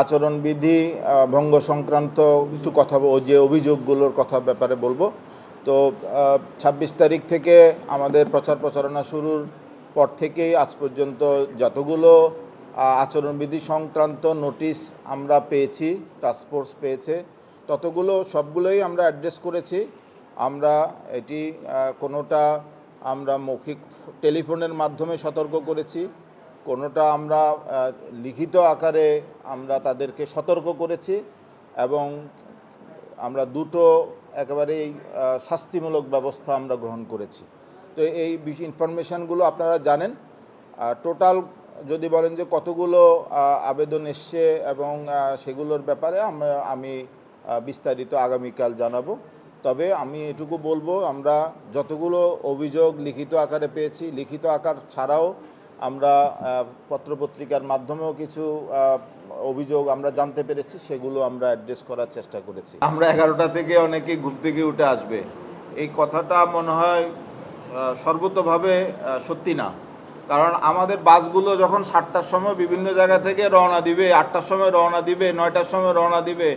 আচরণবিধি ভঙ্গ সংক্রান্ত একটু কথা যে অভিযোগগুলোর কথা ব্যাপারে বলবো। তো ২৬ তারিখ থেকে আমাদের প্রচার প্রচারণা শুরুর পর থেকেই আজ পর্যন্ত যতগুলো আচরণবিধি সংক্রান্ত নোটিশ আমরা পেয়েছি, টাস্কফোর্স পেয়েছে, সবগুলোই আমরা অ্যাড্রেস করেছি। আমরা এটি কোনোটা আমরা মৌখিক টেলিফোনের মাধ্যমে সতর্ক করেছি, কোনোটা আমরা লিখিত আকারে আমরা তাদেরকে সতর্ক করেছি, এবং আমরা দুটো একেবারেই শাস্তিমূলক ব্যবস্থা আমরা গ্রহণ করেছি। তো এই ইনফরমেশানগুলো আপনারা জানেন। টোটাল যদি বলেন যে কতগুলো আবেদন এসছে এবং সেগুলোর ব্যাপারে আমি বিস্তারিত আগামীকাল জানাবো। তবে আমি এটুকু বলবো, আমরা যতগুলো অভিযোগ লিখিত আকারে পেয়েছি, লিখিত আকার ছাড়াও আমরা পত্রপত্রিকার মাধ্যমেও কিছু অভিযোগ আমরা জানতে পেরেছি, সেগুলো আমরা অ্যাড্রেস করার চেষ্টা করেছি। আমরা 11টা থেকে অনেকেই ঘুম থেকে উঠে আসবে, এই কথাটা মনে হয় সর্বতোভাবে সত্যি না। কারণ আমাদের বাসগুলো যখন 7টার সময় বিভিন্ন জায়গা থেকে রওনা দিবে, 8টার সময় রওনা দিবে, 9টার সময় রওনা দিবে,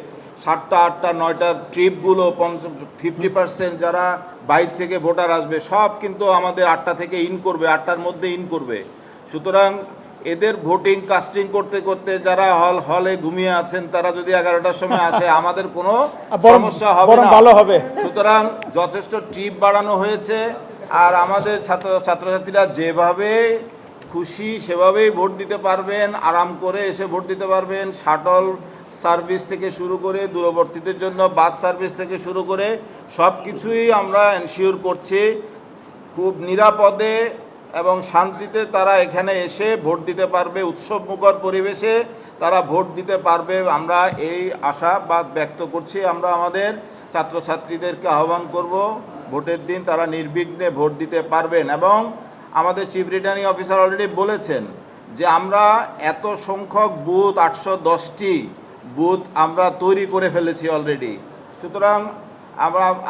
7টা 8টা 9টার ট্রিপগুলো 50% যারা বাইরে থেকে ভোটার আসবে সব কিন্তু আমাদের 8টা থেকে ইন করবে, 8টার মধ্যে ইন করবে। সুতরাং এদের ভোটিং কাস্টিং করতে করতে যারা হলে ঘুমিয়ে আছেন তারা যদি 11টার সময় আসে আমাদের কোনো সমস্যা হবে না, ভালো হবে। সুতরাং যথেষ্ট ট্রিপ বাড়ানো হয়েছে, আর আমাদের ছাত্রছাত্রীরা যেভাবে খুশি সেভাবেই ভোট দিতে পারবেন, আরাম করে এসে ভোট দিতে পারবেন। শাটল সার্ভিস থেকে শুরু করে দূরবর্তীদের জন্য বাস সার্ভিস থেকে শুরু করে সব কিছুই আমরা এনশিওর করছি। খুব নিরাপদে এবং শান্তিতে তারা এখানে এসে ভোট দিতে পারবে, উৎসবমুখর পরিবেশে তারা ভোট দিতে পারবে, আমরা এই আশাবাদ ব্যক্ত করছি। আমরা আমাদের ছাত্রছাত্রীদেরকে আহ্বান করব, ভোটের দিন তারা নির্বিঘ্নে ভোট দিতে পারবেন। এবং আমাদের চিফ রিটার্নিং অফিসার অলরেডি বলেছেন যে আমরা এত সংখ্যক বুথ, 810টি বুথ আমরা তৈরি করে ফেলেছি অলরেডি। সুতরাং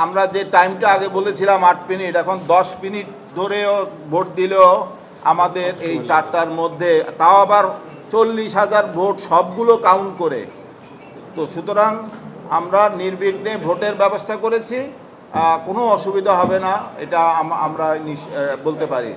আমরা যে টাইমটা আগে বলেছিলাম 8 মিনিট, এখন 10 মিনিট ধরেও ভোট দিলেও আমাদের এই 4টার মধ্যে, তাও আবার 40,000 ভোট সবগুলো কাউন্ট করে। তো সুতরাং আমরা নির্বিঘ্নে ভোটের ব্যবস্থা করেছি, কোনো অসুবিধা হবে না, এটা আমরা বলতে পারি।